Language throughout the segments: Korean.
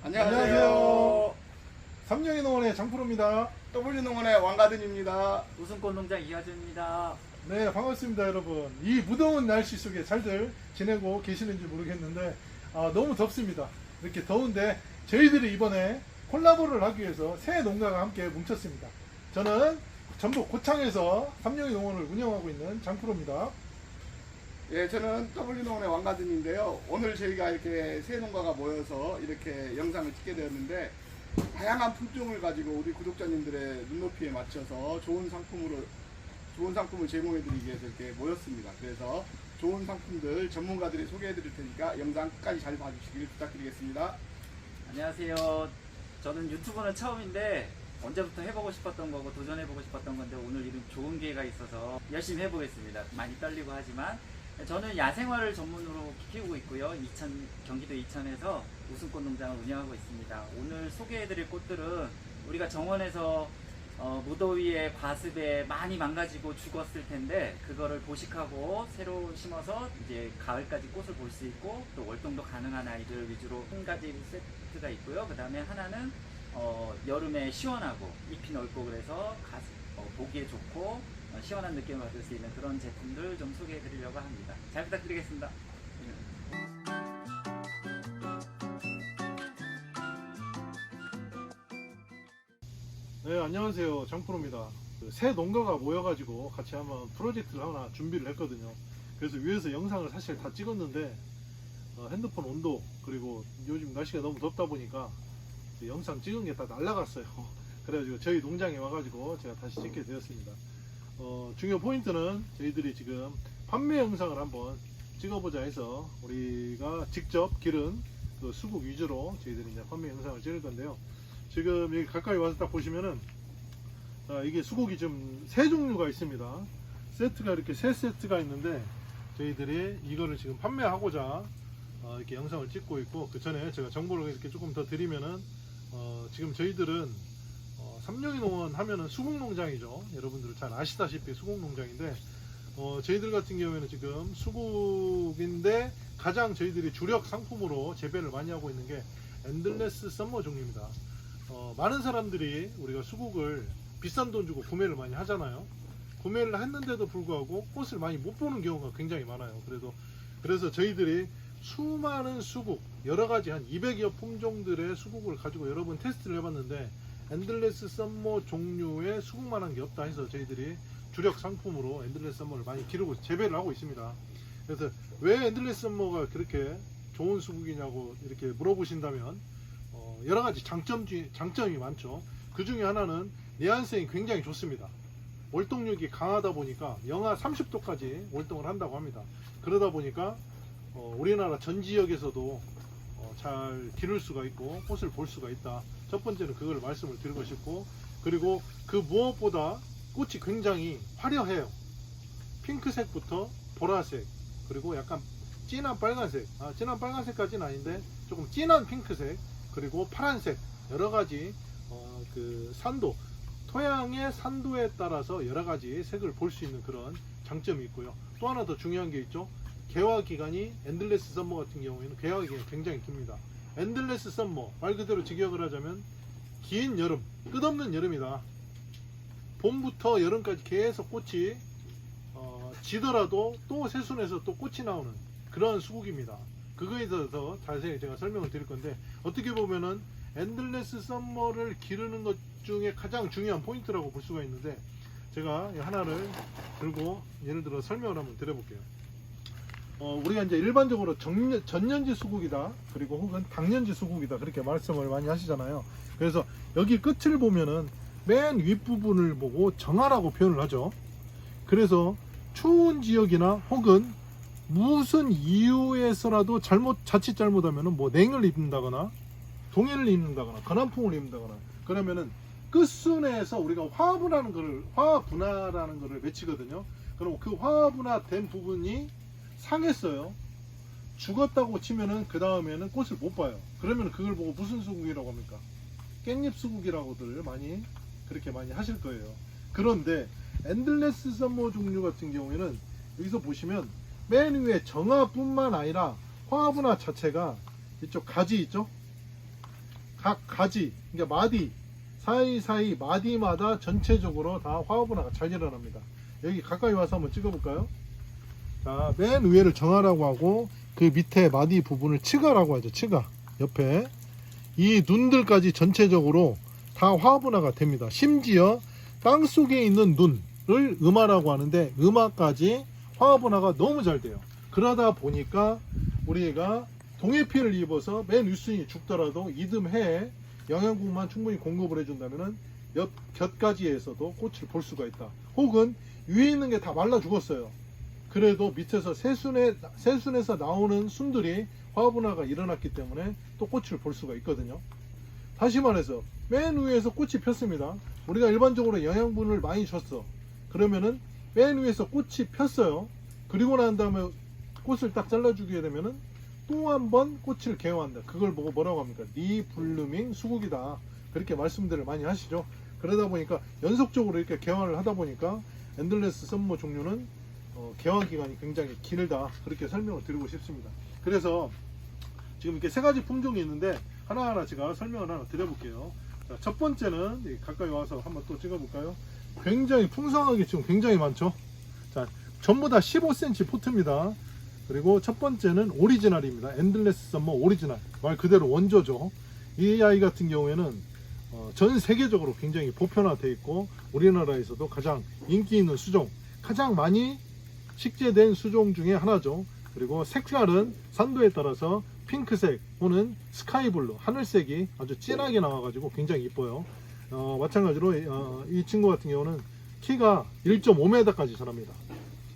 안녕하세요. 삼령이 농원의 장프로입니다. W농원의 왕가든입니다. 우승꽃농장 이하준입니다. 네, 반갑습니다, 여러분. 이 무더운 날씨 속에 잘들 지내고 계시는지 모르겠는데 너무 덥습니다. 이렇게 더운데 저희들이 이번에 콜라보를 하기 위해서 새 농가가 함께 뭉쳤습니다. 저는 전북 고창에서 삼령이 농원을 운영하고 있는 장프로입니다. 예, 저는 W농원의 왕가든인데요. 오늘 저희가 이렇게 새 농가가 모여서 이렇게 영상을 찍게 되었는데, 다양한 품종을 가지고 우리 구독자님들의 눈높이에 맞춰서 좋은 상품을 제공해드리기 위해서 이렇게 모였습니다. 그래서 좋은 상품들 전문가들이 소개해드릴 테니까 영상 끝까지 잘 봐주시길 부탁드리겠습니다. 안녕하세요. 저는 유튜브는 처음인데 언제부터 해보고 싶었던 거고 도전해보고 싶었던 건데 오늘 이런 좋은 기회가 있어서 열심히 해보겠습니다. 많이 떨리고 하지만 저는 야생화를 전문으로 키우고 있고요. 경기도 이천에서 우승꽃 농장을 운영하고 있습니다. 오늘 소개해드릴 꽃들은 우리가 정원에서 무더위에 과습에 많이 망가지고 죽었을 텐데 그거를 보식하고 새로 심어서 이제 가을까지 꽃을 볼 수 있고 또 월동도 가능한 아이들 위주로 한 가지 세트가 있고요. 그 다음에 하나는 여름에 시원하고 잎이 넓고 그래서 보기에 좋고 시원한 느낌을 받을 수 있는 그런 제품들 좀 소개해 드리려고 합니다. 잘 부탁드리겠습니다. 네, 안녕하세요. 장프로입니다. 새 농가가 모여가지고 같이 한번 프로젝트를 하나 준비를 했거든요. 그래서 위에서 영상을 사실 다 찍었는데 핸드폰 온도 그리고 요즘 날씨가 너무 덥다 보니까 영상 찍은 게 다 날라갔어요. 그래가지고 저희 농장에 와가지고 제가 다시 찍게 되었습니다. 중요 포인트는 저희들이 지금 판매 영상을 한번 찍어보자 해서 우리가 직접 기른 그 수국 위주로 저희들이 이제 판매 영상을 찍을 건데요. 지금 여기 가까이 와서 딱 보시면은 이게 수국이 좀 세 종류가 있습니다. 세트가 이렇게 세 세트가 있는데 저희들이 이거를 지금 판매하고자 이렇게 영상을 찍고 있고, 그 전에 제가 정보를 이렇게 조금 더 드리면은 지금 저희들은 삼령이 농원 하면은 수국농장이죠. 여러분들 잘 아시다시피 수국농장인데 저희들 같은 경우에는 지금 수국인데 가장 저희들이 주력 상품으로 재배를 많이 하고 있는 게 엔들레스 썸머 종류입니다. 많은 사람들이 우리가 수국을 비싼 돈 주고 구매를 많이 하잖아요. 구매를 했는데도 불구하고 꽃을 많이 못 보는 경우가 굉장히 많아요. 그래서 저희들이 수많은 수국, 여러가지 한 200여 품종들의 수국을 가지고 여러 번 테스트를 해봤는데 엔들레스 썸머 종류의 수국만한 게 없다 해서 저희들이 주력 상품으로 엔들레스 썸머를 많이 기르고 재배를 하고 있습니다. 그래서 왜 엔들레스 썸머가 그렇게 좋은 수국이냐고 이렇게 물어보신다면 여러가지 장점이 많죠. 그 중에 하나는 내한성이 굉장히 좋습니다. 월동력이 강하다 보니까 영하 30도까지 월동을 한다고 합니다. 그러다 보니까 우리나라 전 지역에서도 잘 기를 수가 있고 꽃을 볼 수가 있다. 첫 번째는 그걸 말씀을 드리고 싶고, 그리고 그 무엇보다 꽃이 굉장히 화려해요. 핑크색부터 보라색, 그리고 약간 진한 빨간색, 진한 빨간색까지는 아닌데 조금 진한 핑크색, 그리고 파란색, 여러가지 그 산도, 토양의 산도에 따라서 여러가지 색을 볼 수 있는 그런 장점이 있고요. 또 하나 더 중요한 게 있죠. 개화 기간이 엔들레스 썸머 같은 경우에는 개화 기간이 굉장히 깁니다. 엔들레스 썸머, 말 그대로 직역을 하자면 긴 여름, 끝없는 여름이다. 봄부터 여름까지 계속 꽃이 지더라도 또 새순에서 또 꽃이 나오는 그런 수국입니다. 그거에 대해서 자세히 제가 설명을 드릴 건데, 어떻게 보면은 엔들레스 썸머를 기르는 것 중에 가장 중요한 포인트라고 볼 수가 있는데, 제가 하나를 들고 예를 들어 설명을 한번 드려볼게요. 우리가 이제 일반적으로 전년지 수국이다, 그리고 혹은 당년지 수국이다, 그렇게 말씀을 많이 하시잖아요. 그래서 여기 끝을 보면은 맨 윗부분을 보고 정화라고 표현을 하죠. 그래서 추운 지역이나 혹은 무슨 이유에서라도 자칫 잘못하면은 뭐 냉을 입는다거나 동해를 입는다거나 건한풍을 입는다거나 그러면은 끝순에서 우리가 화분화라는 거를 외치거든요. 그럼 그 화분화된 부분이 상했어요. 죽었다고 치면은 그 다음에는 꽃을 못 봐요. 그러면 그걸 보고 무슨 수국이라고 합니까? 깻잎 수국이라고들 그렇게 많이 하실 거예요. 그런데 엔들레스 썸머 종류 같은 경우에는 여기서 보시면 맨 위에 정화뿐만 아니라 화분화 자체가 이쪽 가지 있죠? 각 가지, 그러니까 마디 사이사이 마디마다 전체적으로 다 화분화가 잘 일어납니다. 여기 가까이 와서 한번 찍어볼까요? 자, 맨 위에를 정하라고 하고 그 밑에 마디 부분을 치가라고 하죠. 치가 옆에 이 눈들까지 전체적으로 다 화분화가 됩니다. 심지어 땅 속에 있는 눈을 음화라고 하는데 음화까지 화분화가 너무 잘 돼요. 그러다 보니까 우리가 동해피해를 입어서 맨 윗순이 죽더라도 이듬해에 영양분만 충분히 공급을 해준다면 옆 곁가지에서도 꽃을 볼 수가 있다. 혹은 위에 있는 게 다 말라 죽었어요. 그래도 밑에서 새순에서 나오는 순들이 화분화가 일어났기 때문에 또 꽃을 볼 수가 있거든요. 다시 말해서 맨 위에서 꽃이 폈습니다. 우리가 일반적으로 영양분을 많이 줬어. 그러면은 맨 위에서 꽃이 폈어요. 그리고 난 다음에 꽃을 딱 잘라주게 되면은 또 한 번 꽃을 개화한다. 그걸 보고 뭐라고 합니까? 리블루밍 수국이다. 그렇게 말씀들을 많이 하시죠. 그러다 보니까 연속적으로 이렇게 개화를 하다 보니까 엔들레스 썸머 종류는 개화 기간이 굉장히 길다. 그렇게 설명을 드리고 싶습니다. 그래서 지금 이렇게 세 가지 품종이 있는데 하나하나 제가 설명을 하나 드려볼게요. 자, 첫 번째는 가까이 와서 한번 또 찍어볼까요? 굉장히 풍성하게 지금 굉장히 많죠. 자, 전부 다 15cm 포트입니다. 그리고 첫 번째는 오리지널입니다. 엔들레스 썸머 오리지널. 말 그대로 원조죠. 이 아이 같은 경우에는 전 세계적으로 굉장히 보편화되어 있고 우리나라에서도 가장 인기 있는 수종, 가장 많이 식재된 수종 중에 하나죠. 그리고 색깔은 산도에 따라서 핑크색 또는 스카이블루, 하늘색이 아주 진하게 나와가지고 굉장히 이뻐요. 마찬가지로 이 친구 같은 경우는 키가 1.5m까지 자랍니다.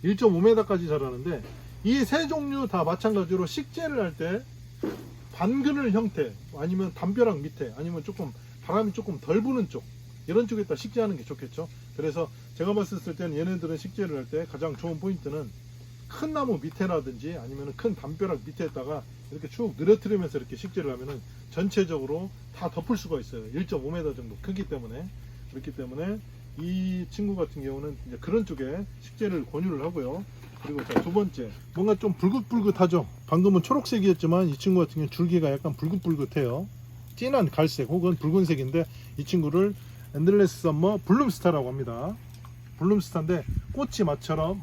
1.5m까지 자라는데 이 세 종류 다 마찬가지로 식재를 할 때 반그늘 형태 아니면 담벼락 밑에 아니면 조금 바람이 조금 덜 부는 쪽 이런 쪽에다 식재하는 게 좋겠죠. 그래서 제가 봤을 때는 얘네들은 식재를 할 때 가장 좋은 포인트는 큰 나무 밑에라든지 아니면 큰 담벼락 밑에다가 이렇게 쭉 늘어뜨리면서 이렇게 식재를 하면은 전체적으로 다 덮을 수가 있어요. 1.5m 정도 크기 때문에. 그렇기 때문에 이 친구 같은 경우는 이제 그런 쪽에 식재를 권유를 하고요. 그리고 자, 두 번째, 뭔가 좀 불긋불긋하죠. 방금은 초록색이었지만 이 친구 같은 경우는 줄기가 약간 불긋불긋해요. 진한 갈색 혹은 붉은색인데 이 친구를 엔들레스 썸머 블룸스타라고 합니다. 블룸스타인데 꽃이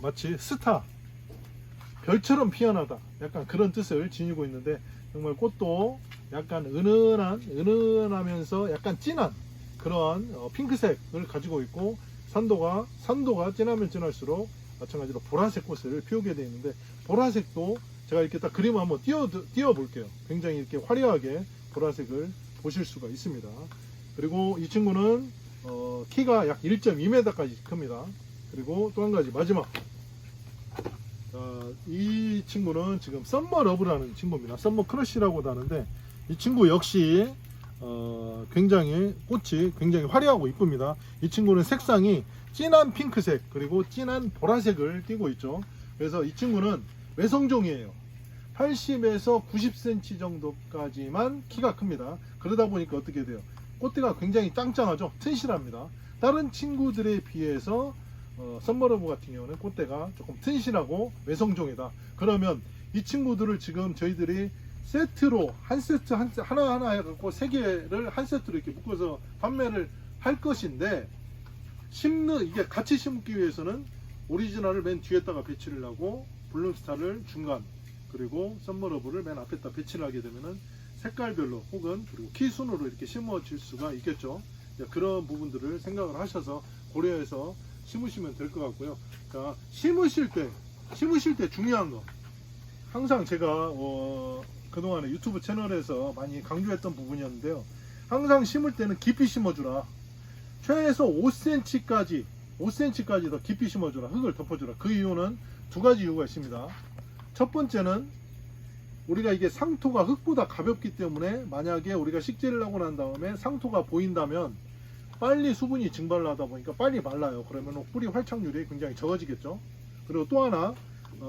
마치 스타, 별처럼 피어나다, 약간 그런 뜻을 지니고 있는데 정말 꽃도 약간 은은하면서 약간 진한 그런 핑크색을 가지고 있고 산도가 진하면 진할수록 마찬가지로 보라색 꽃을 피우게 되어 있는데 보라색도 제가 이렇게 딱 그림을 한번 띄워 볼게요. 굉장히 이렇게 화려하게 보라색을 보실 수가 있습니다. 그리고 이 친구는 키가 약 1.2m까지 큽니다. 그리고 또 한 가지 마지막, 이 친구는 지금 썸머 러브라는 친구입니다. 썸머 크러쉬라고도 하는데 이 친구 역시 굉장히 꽃이 굉장히 화려하고 이쁩니다. 이 친구는 색상이 진한 핑크색 그리고 진한 보라색을 띠고 있죠. 그래서 이 친구는 외성종이에요. 80에서 90cm 정도까지만 키가 큽니다. 그러다 보니까 어떻게 돼요? 꽃대가 굉장히 짱짱하죠. 튼실합니다. 다른 친구들에 비해서 썸머러브 같은 경우는 꽃대가 조금 튼실하고 외성종이다. 그러면 이 친구들을 지금 저희들이 세트로 한 세트 하나하나 해갖고 3개를 한 세트로 이렇게 묶어서 판매를 할 것인데 이게 같이 심기 위해서는 오리지널을 맨 뒤에다가 배치를 하고 블룸스타를 중간 그리고 썸머러브를 맨 앞에다 배치를 하게 되면은 색깔별로 혹은 그리고 키 순으로 이렇게 심어질 수가 있겠죠. 그런 부분들을 생각을 하셔서 고려해서 심으시면 될 것 같고요. 그러니까 심으실 때 중요한 거 항상 제가 그동안에 유튜브 채널에서 많이 강조했던 부분이었는데요. 항상 심을 때는 깊이 심어주라. 최소 5cm까지 더 깊이 심어주라. 흙을 덮어주라. 그 이유는 두 가지 이유가 있습니다. 첫 번째는 우리가 이게 상토가 흙보다 가볍기 때문에 만약에 우리가 식재를 하고 난 다음에 상토가 보인다면 빨리 수분이 증발을 하다 보니까 빨리 말라요. 그러면 뿌리 활착률이 굉장히 적어지겠죠. 그리고 또 하나,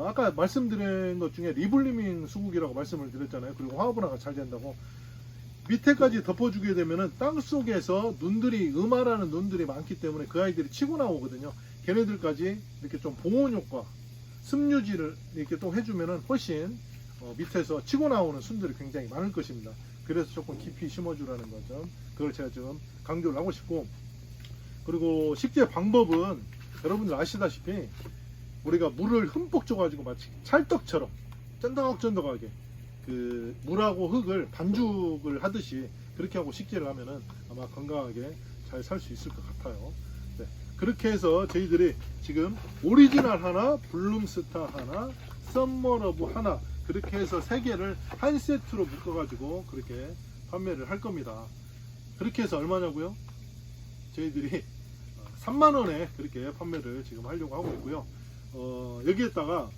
아까 말씀드린 것 중에 리블리밍 수국이라고 말씀을 드렸잖아요. 그리고 화분화가 잘 된다고. 밑에까지 덮어주게 되면은 땅 속에서 음화라는 눈들이 많기 때문에 그 아이들이 치고 나오거든요. 걔네들까지 이렇게 좀 보온 효과, 습유지를 이렇게 또 해주면은 훨씬 밑에서 치고 나오는 순들이 굉장히 많을 것입니다. 그래서 조금 깊이 심어주라는 거죠. 그걸 제가 좀 강조를 하고 싶고, 그리고 식재 방법은 여러분들 아시다시피 우리가 물을 흠뻑 줘가지고 마치 찰떡처럼 쫀득쫀득하게 그 물하고 흙을 반죽을 하듯이 그렇게 하고 식재를 하면은 아마 건강하게 잘 살 수 있을 것 같아요. 네. 그렇게 해서 저희들이 지금 오리지널 하나, 블룸스타 하나, 썸머러브 하나, 그렇게 해서 3개를 한 세트로 묶어가지고 그렇게 판매를 할 겁니다. 그렇게 해서 얼마냐고요? 저희들이 3만원에 그렇게 판매를 지금 하려고 하고 있고요. 여기에다가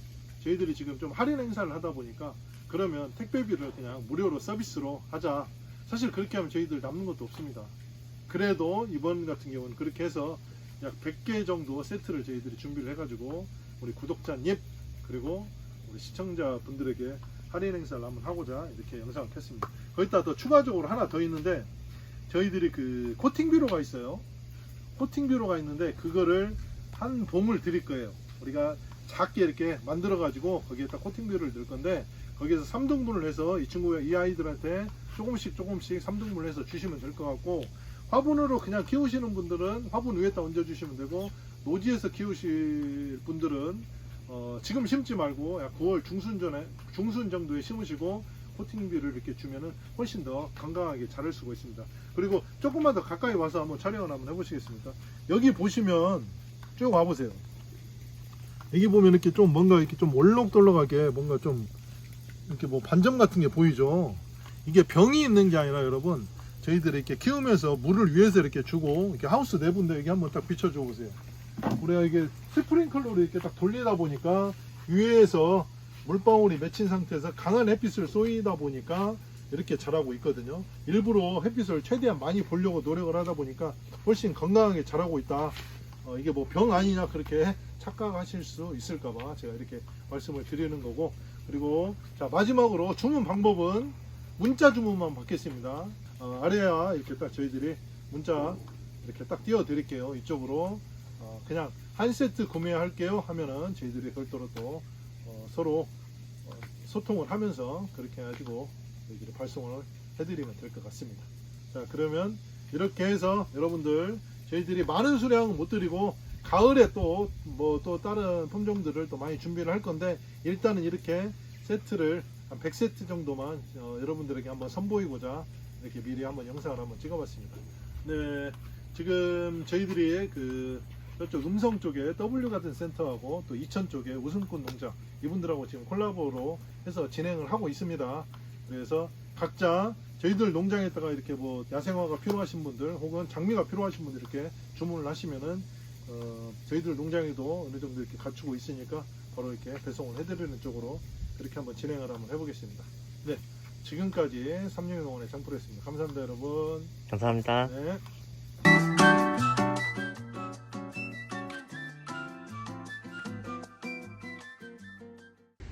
저희들이 지금 좀 할인 행사를 하다 보니까 그러면 택배비를 그냥 무료로 서비스로 하자. 사실 그렇게 하면 저희들 남는 것도 없습니다. 그래도 이번 같은 경우는 그렇게 해서 약 100개 정도 세트를 저희들이 준비를 해가지고 우리 구독자님 그리고 우리 시청자분들에게 할인 행사를 한번 하고자 이렇게 영상을 켰습니다. 거기다 더 추가적으로 하나 더 있는데 저희들이 그 코팅 뷰러가 있어요. 코팅 뷰러가 있는데 그거를 한 봉을 드릴 거예요. 우리가 작게 이렇게 만들어 가지고 거기에다 코팅 뷰러를 넣을 건데 거기에서 3등분을 해서 이 아이들한테 조금씩 3등분을 해서 주시면 될 것 같고, 화분으로 그냥 키우시는 분들은 화분 위에다 얹어 주시면 되고, 노지에서 키우실 분들은 지금 심지 말고 약 9월 중순 정도에 심으시고 코팅비를 이렇게 주면은 훨씬 더 건강하게 자랄 수가 있습니다. 그리고 조금만 더 가까이 와서 한번 촬영을 한번 해보시겠습니까? 여기 보시면 쭉 와보세요. 여기 보면 이렇게 좀 뭔가 이렇게 좀 올록돌록하게 뭔가 좀 이렇게 뭐 반점 같은 게 보이죠? 이게 병이 있는 게 아니라 여러분, 저희들이 이렇게 키우면서 물을 위에서 이렇게 주고, 이렇게 하우스 내부인데 여기 한번 딱 비춰줘 보세요. 우리가 이게 스프링클러로 이렇게 딱 돌리다 보니까 위에서 물방울이 맺힌 상태에서 강한 햇빛을 쏘이다 보니까 이렇게 자라고 있거든요. 일부러 햇빛을 최대한 많이 보려고 노력을 하다 보니까 훨씬 건강하게 자라고 있다. 이게 뭐 병 아니냐 그렇게 착각하실 수 있을까봐 제가 이렇게 말씀을 드리는 거고, 그리고 자 마지막으로 주문 방법은 문자 주문만 받겠습니다. 아래야 이렇게 딱 저희들이 문자 이렇게 딱 띄워 드릴게요. 이쪽으로 그냥 한 세트 구매할게요 하면은 저희들이 별도로 또 서로 소통을 하면서 그렇게 해가지고 여기를 발송을 해드리면 될 것 같습니다. 자, 그러면 이렇게 해서 여러분들 저희들이 많은 수량은 못 드리고 가을에 또 또 다른 품종들을 또 많이 준비를 할 건데, 일단은 이렇게 세트를 한 100세트 정도만 여러분들에게 한번 선보이고자 이렇게 미리 한번 영상을 한번 찍어봤습니다. 네, 지금 저희들이 그 저쪽 음성 쪽에 W 가든 센터하고 또 이천 쪽에 웃음꽃 농장 이분들하고 지금 콜라보로 해서 진행을 하고 있습니다. 그래서 각자 저희들 농장에다가 이렇게 뭐 야생화가 필요하신 분들 혹은 장미가 필요하신 분들 이렇게 주문을 하시면은 저희들 농장에도 어느 정도 이렇게 갖추고 있으니까 바로 이렇게 배송을 해드리는 쪽으로 그렇게 한번 진행을 한번 해보겠습니다. 네, 지금까지 삼룡농원의 장프로였습니다. 감사합니다, 여러분. 감사합니다. 네.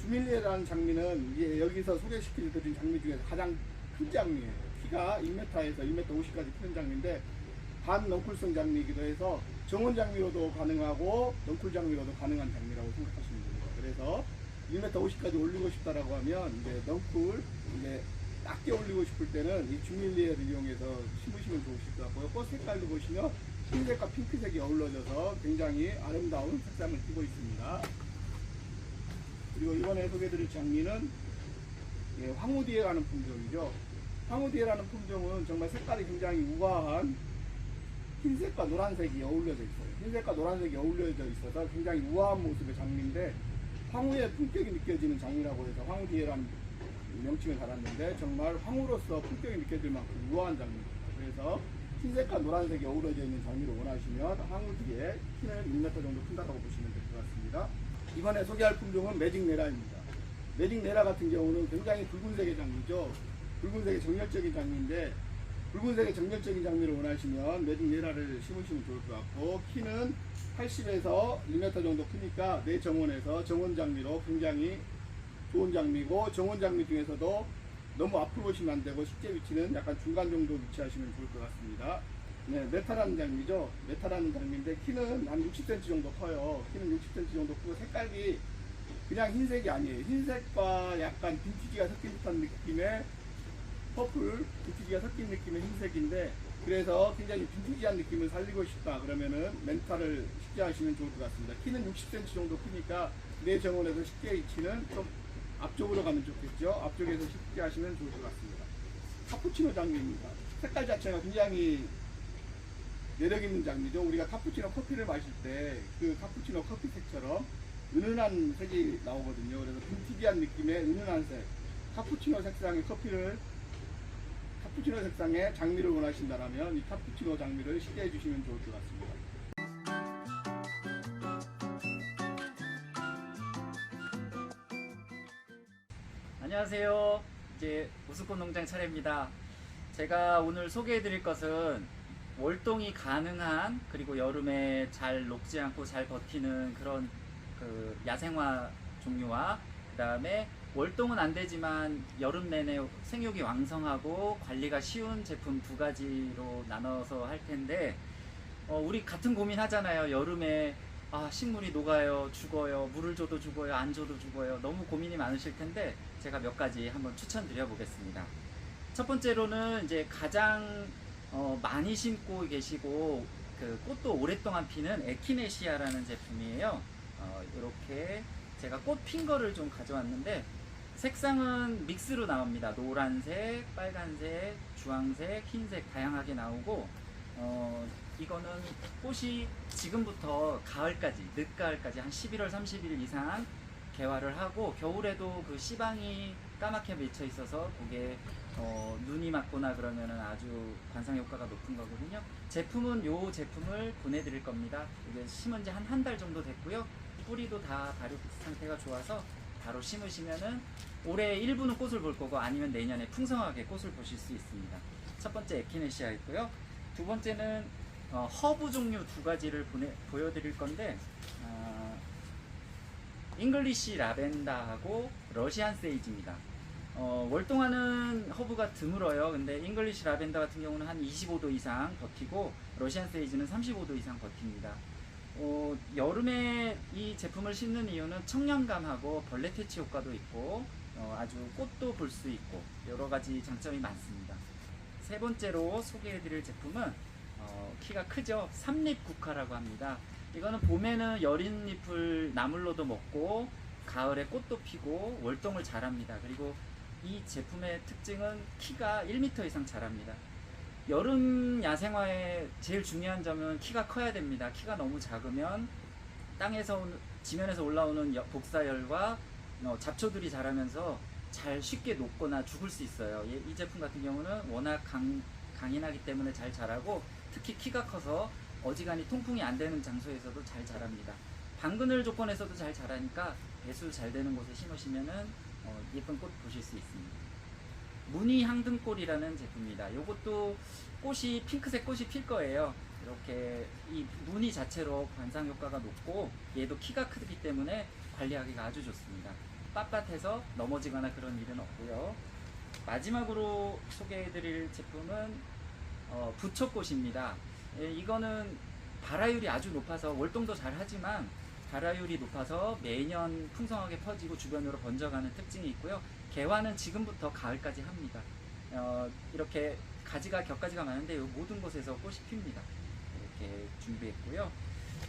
주밀리에라는 장미는 이게 여기서 소개시켜드린 장미 중에서 가장 큰 장미예요. 키가 1m에서 1m 50까지 크는 장미인데 반넝쿨성 장미이기도 해서 정원 장미로도 가능하고 넝쿨 장미로도 가능한 장미라고 생각하시면 됩니다. 그래서 1m 50까지 올리고 싶다라고 하면 이제 넝쿨 이제 낮게 올리고 싶을 때는 이 주밀리에를 이용해서 심으시면 좋으실 것 같고요. 꽃 색깔도 보시면 흰색과 핑크색이 어우러져서 굉장히 아름다운 색상을 띠고 있습니다. 그리고 이번에 소개해드릴 장미는 황후디에라는 품종이죠. 황후디에라는 품종은 정말 색깔이 굉장히 우아한 흰색과 노란색이 어울려져 있어요. 흰색과 노란색이 어울려져 있어서 굉장히 우아한 모습의 장미인데 황후의 품격이 느껴지는 장미라고 해서 황후디에라는 명칭을 달았는데 정말 황후로서 품격이 느껴질 만큼 우아한 장미입니다. 그래서 흰색과 노란색이 어우러져 있는 장미를 원하시면 황후디에 키는 1m 정도 큰다고 보시면 될 것 같습니다. 이번에 소개할 품종은 매직네라입니다. 매직네라 같은 경우는 굉장히 붉은색의 장미죠. 붉은색의 정열적인 장미인데 붉은색의 정열적인 장미를 원하시면 매직네라를 심으시면 좋을 것 같고, 키는 80에서 1m 정도 크니까 내 정원에서 정원 장미로 굉장히 좋은 장미고, 정원 장미 중에서도 너무 앞으로 보시면 안 되고 식재 위치는 약간 중간 정도 위치하시면 좋을 것 같습니다. 네, 메타라는 장미죠. 메타라는 장미인데 키는 한 60cm 정도 커요. 키는 60cm 정도 크고 색깔이 그냥 흰색이 아니에요. 흰색과 약간 빈티지가 섞인 듯한 느낌의 퍼플, 빈티지가 섞인 느낌의 흰색인데 그래서 굉장히 빈티지한 느낌을 살리고 싶다 그러면은 렌탈을 쉽게 하시면 좋을 것 같습니다. 키는 60cm 정도 크니까 내 정원에서 쉽게 위치는 좀 앞쪽으로 가면 좋겠죠. 앞쪽에서 쉽게 하시면 좋을 것 같습니다. 카푸치노 장미입니다. 색깔 자체가 굉장히 매력 있는 장미죠. 우리가 카푸치노 커피를 마실 때 그 카푸치노 커피색처럼 은은한 색이 나오거든요. 그래서 빈티지한 느낌의 은은한 색, 카푸치노 색상의 커피를 카푸치노 색상의 장미를 원하신다면 이 카푸치노 장미를 쉽게 해주시면 좋을 것 같습니다. 안녕하세요. 이제 우스꽃 농장 차례입니다. 제가 오늘 소개해드릴 것은 월동이 가능한 그리고 여름에 잘 녹지 않고 잘 버티는 그런 그 야생화 종류와 그 다음에 월동은 안 되지만 여름 내내 생육이 왕성하고 관리가 쉬운 제품 두 가지로 나눠서 할 텐데 우리 같은 고민 하잖아요. 여름에 식물이 녹아요, 죽어요, 물을 줘도 죽어요, 안 줘도 죽어요. 너무 고민이 많으실 텐데 제가 몇 가지 한번 추천드려 보겠습니다. 첫 번째로는 이제 가장 많이 심고 계시고 그 꽃도 오랫동안 피는 에키네시아라는 제품이에요. 이렇게 제가 꽃 핀 거를 좀 가져왔는데 색상은 믹스로 나옵니다. 노란색, 빨간색, 주황색, 흰색 다양하게 나오고 이거는 꽃이 지금부터 가을까지, 늦가을까지 한 11월 30일 이상 개화를 하고 겨울에도 그 씨방이 까맣게 맺혀 있어서 그게 눈이 맞거나 그러면은 아주 관상 효과가 높은 거거든요. 제품은 요 제품을 보내드릴 겁니다. 이게 심은 지 한 달 정도 됐고요. 뿌리도 다 발육 상태가 좋아서 바로 심으시면은 올해 일부는 꽃을 볼 거고 아니면 내년에 풍성하게 꽃을 보실 수 있습니다. 첫 번째 에키네시아 있고요. 두 번째는 허브 종류 두 가지를 보여드릴 건데 잉글리시 라벤더하고 러시안 세이지입니다. 월동하는 허브가 드물어요. 근데 잉글리시 라벤더 같은 경우는 한 25도 이상 버티고 러시안 세이지는 35도 이상 버팁니다. 여름에 이 제품을 심는 이유는 청량감하고 벌레 퇴치 효과도 있고 아주 꽃도 볼 수 있고 여러 가지 장점이 많습니다. 세 번째로 소개해드릴 제품은 키가 크죠. 삼립 국화라고 합니다. 이거는 봄에는 여린 잎을 나물로도 먹고 가을에 꽃도 피고 월동을 잘합니다. 그리고 이 제품의 특징은 키가 1m 이상 자랍니다. 여름 야생화의 제일 중요한 점은 키가 커야 됩니다. 키가 너무 작으면 땅에서 지면에서 올라오는 복사열과 잡초들이 자라면서 잘 쉽게 녹거나 죽을 수 있어요. 이 제품 같은 경우는 워낙 강인하기 때문에 잘 자라고 특히 키가 커서 어지간히 통풍이 안 되는 장소에서도 잘 자랍니다. 방그늘 조건에서도 잘 자라니까 배수 잘 되는 곳에 심으시면은 예쁜 꽃 보실 수 있습니다. 무늬 향등골이라는 제품입니다. 이것도 꽃이 핑크색 꽃이 필 거예요. 이렇게 이 무늬 자체로 관상 효과가 높고 얘도 키가 크기 때문에 관리하기가 아주 좋습니다. 빳빳해서 넘어지거나 그런 일은 없고요. 마지막으로 소개해드릴 제품은 부처꽃입니다. 이거는 발화율이 아주 높아서 월동도 잘 하지만 발화율이 높아서 매년 풍성하게 퍼지고 주변으로 번져가는 특징이 있고요. 개화는 지금부터 가을까지 합니다. 이렇게 겹가지가 많은데 모든 곳에서 꽃이 핍니다. 이렇게 준비했고요.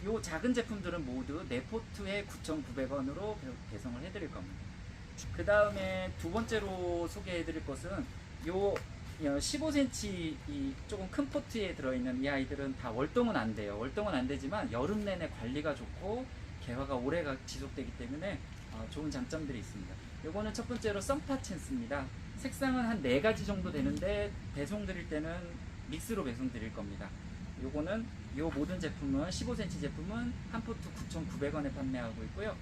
이 작은 제품들은 모두 네포트에 9,900원으로 배송을 해드릴 겁니다. 그 다음에 두 번째로 소개해드릴 것은 요 15cm 이 조금 큰 포트에 들어있는 이 아이들은 다 월동은 안 돼요. 월동은 안 되지만 여름 내내 관리가 좋고 개화가 오래 지속되기 때문에 좋은 장점들이 있습니다. 요거는 첫 번째로 썬파챈스입니다. 색상은 한 4가지 정도 되는데 배송 드릴 때는 믹스로 배송 드릴 겁니다. 요거는 요 모든 제품은 15cm 제품은 한 포트 9,900원에 판매하고 있고요.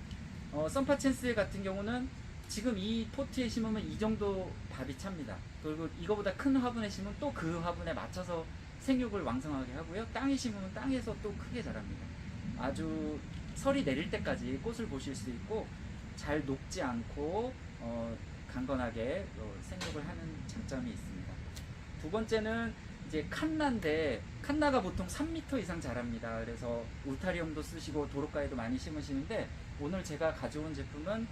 썬파챈스 같은 경우는 지금 이 포트에 심으면 이 정도 밥이 찹니다. 그리고 이거보다 큰 화분에 심으면 또 그 화분에 맞춰서 생육을 왕성하게 하고요. 땅에 심으면 땅에서 또 크게 자랍니다. 아주 설이 내릴 때까지 꽃을 보실 수 있고 잘 녹지 않고 강건하게 생육을 하는 장점이 있습니다. 두 번째는 이제 칸나인데 칸나가 보통 3m 이상 자랍니다. 그래서 울타리움도 쓰시고 도로가에도 많이 심으시는데 오늘 제가 가져온 제품은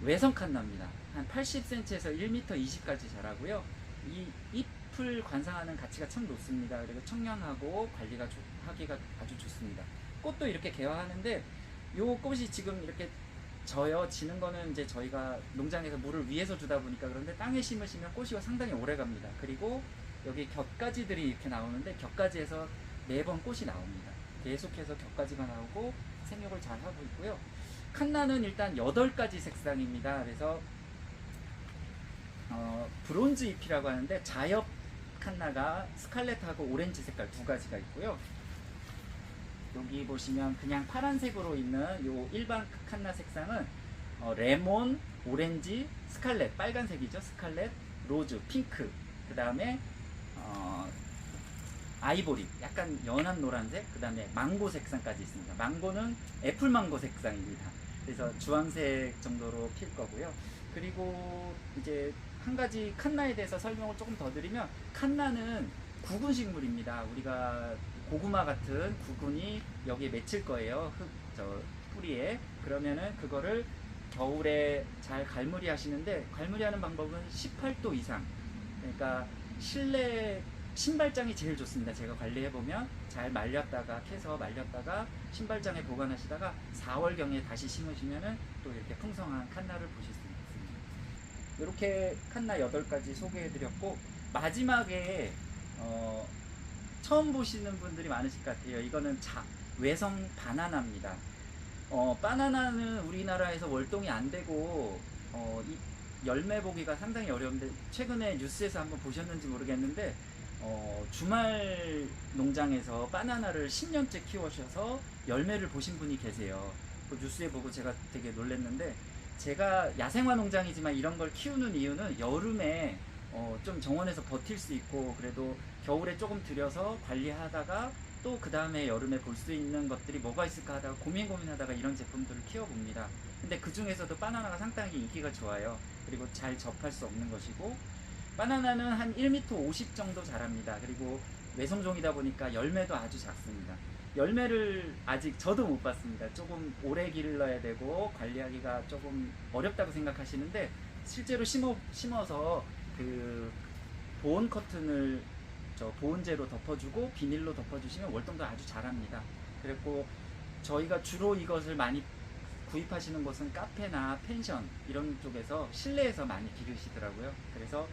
외성 칸나입니다. 한 80cm에서 1m 20까지 자라고요. 이 잎을 관상하는 가치가 참 높습니다. 그리고 청량하고 관리가 하기가 아주 좋습니다. 꽃도 이렇게 개화하는데 요 꽃이 지금 이렇게 지는 거는 이제 저희가 농장에서 물을 위에서 주다 보니까 그런데 땅에 심으시면 꽃이 상당히 오래 갑니다. 그리고 여기 격가지들이 이렇게 나오는데 격가지에서 매번 꽃이 나옵니다. 계속해서 격가지가 나오고 생육을 잘 하고 있고요. 칸나는 일단 8가지 색상입니다. 그래서 브론즈 잎이라고 하는데 자엽 칸나가 스칼렛하고 오렌지 색깔 2가지가 있고요. 여기 보시면 그냥 파란색으로 있는 요 일반 칸나 색상은 레몬, 오렌지, 스칼렛, 빨간색이죠. 스칼렛, 로즈, 핑크, 그 다음에 아이보리, 약간 연한 노란색, 그 다음에 망고 색상까지 있습니다. 망고는 애플망고 색상입니다. 그래서 주황색 정도로 필 거고요. 그리고 이제 한 가지 칸나에 대해서 설명을 조금 더 드리면, 칸나는 구근 식물입니다. 우리가 고구마 같은 구근이 여기에 맺힐 거예요. 뿌리에. 그러면은 그거를 겨울에 잘 갈무리 하시는데, 갈무리 하는 방법은 18도 이상. 그러니까 실내 신발장이 제일 좋습니다. 제가 관리해보면 잘 말렸다가 캐서 말렸다가 신발장에 보관하시다가 4월경에 다시 심으시면은 또 이렇게 풍성한 칸나를 보실 수 있습니다. 이렇게 칸나 8가지 소개해드렸고, 마지막에 처음 보시는 분들이 많으실 것 같아요. 이거는 외성 바나나입니다. 바나나는 우리나라에서 월동이 안 되고 이 열매 보기가 상당히 어려운데, 최근에 뉴스에서 한번 보셨는지 모르겠는데 주말 농장에서 바나나를 10년째 키우셔서 열매를 보신 분이 계세요. 그 뉴스에 보고 제가 되게 놀랐는데, 제가 야생화 농장이지만 이런 걸 키우는 이유는 여름에 좀 정원에서 버틸 수 있고, 그래도 겨울에 조금 들여서 관리하다가 또 그 다음에 여름에 볼 수 있는 것들이 뭐가 있을까 하다가 고민하다가 이런 제품들을 키워봅니다. 근데 그 중에서도 바나나가 상당히 인기가 좋아요. 그리고 잘 접할 수 없는 것이고, 바나나는 한 1m 50 정도 자랍니다. 그리고 외성종이다 보니까 열매도 아주 작습니다. 열매를 아직 저도 못 봤습니다. 조금 오래 길러야 되고 관리하기가 조금 어렵다고 생각하시는데, 실제로 심어서 그 보온 커튼을 보온재로 덮어주고 비닐로 덮어주시면 월동도 아주 잘합니다. 그리고 저희가 주로 이것을 많이 구입하시는 곳은 카페나 펜션 이런 쪽에서 실내에서 많이 기르시더라고요. 그래서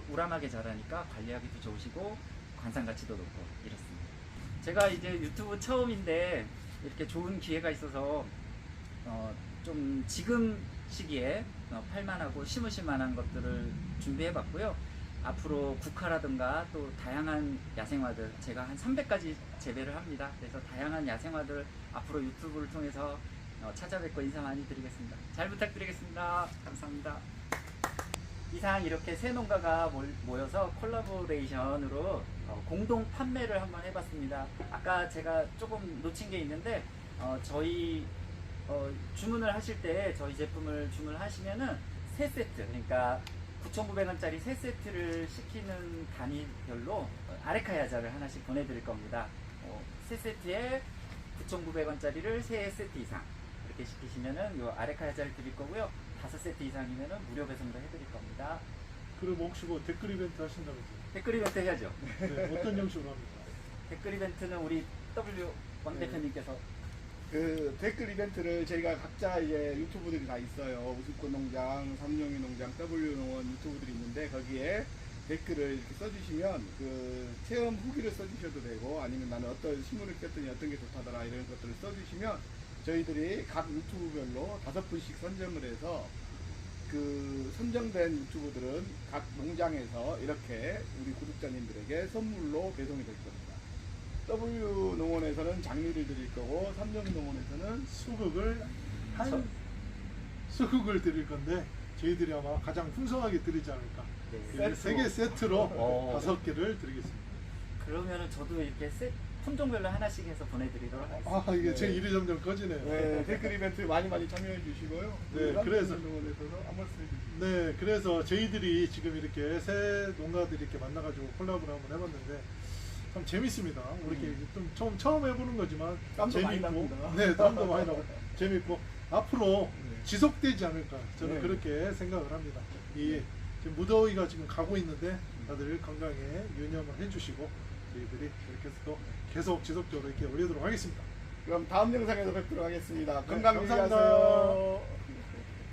우람하게 자라니까 관리하기도 좋으시고 관상 가치도 높고 이렇습니다. 제가 이제 유튜브 처음인데 이렇게 좋은 기회가 있어서 좀 지금 시기에 팔만하고 심으실 만한 것들을 준비해 봤고요. 앞으로 국화라든가 또 다양한 야생화들, 제가 한 300가지 재배를 합니다. 그래서 다양한 야생화들 앞으로 유튜브를 통해서 찾아뵙고 인사 많이 드리겠습니다. 잘 부탁드리겠습니다. 감사합니다. 이상 이렇게 새 농가가 모여서 콜라보레이션으로 공동 판매를 한번 해봤습니다. 아까 제가 조금 놓친 게 있는데, 저희 주문을 하실 때 저희 제품을 주문하시면은 3세트, 그러니까 9,900원짜리 3세트를 시키는 단위별로 아레카 야자를 하나씩 보내드릴 겁니다. 3세트에 9,900원짜리를 3세트 이상 이렇게 시키시면은 요 아레카 야자를 드릴 거고요. 5세트 이상이면은 무료 배송도 해드릴 겁니다. 그리고 혹시 뭐 댓글 이벤트 하신다면서요? 댓글 이벤트 해야죠. 네, 어떤 형식으로 합니까? 댓글 이벤트는 우리 왕 대표님께서 그 댓글 이벤트를 저희가 각자 이제 유튜브들이 다 있어요. 우습꽃 농장, 삼룡이 농장, W농원 유튜브들이 있는데, 거기에 댓글을 이렇게 써주시면 그 체험 후기를 써주셔도 되고, 아니면 나는 어떤 신문을 꼈더니 어떤 게 좋다더라 이런 것들을 써주시면 저희들이 각 유튜브별로 5분씩 선정을 해서 그 선정된 유튜브들은 각 농장에서 이렇게 우리 구독자님들에게 선물로 배송이 될 겁니다. W농원에서는 장미를 드릴 거고, 삼룡농원에서는 수국을 드릴 건데, 저희들이 아마 가장 풍성하게 드리지 않을까. 네. 3개 세트로 5개를 드리겠습니다. 그러면은 저도 이렇게 품종별로 하나씩 해서 보내드리도록 하겠습니다. 아, 이게 네. 제 일이 점점 커지네요. 네, 댓글 이벤트 많이 참여해 주시고요. 네, 그래서 농원에서도 한 말씀 해주시죠. 네, 그래서 저희들이 지금 이렇게 새 농가들이 이렇게 만나가지고 콜라보를 한번 해봤는데 참 재밌습니다. 우리 이렇게 좀 처음 해보는 거지만 땀도 많이 재밌고, 납니다. 네, 땀도 많이 나고 재밌고 앞으로 네. 지속되지 않을까 저는 네. 그렇게 생각을 합니다. 이 지금 무더위가 지금 가고 있는데 다들 건강에 유념을 해주시고 저희들이 이렇게 해서 또 계속 지속적으로 이렇게 올리도록 하겠습니다. 그럼 다음 영상에서 뵙도록 하겠습니다. 네, 건강 유의하세요. 감사합니다.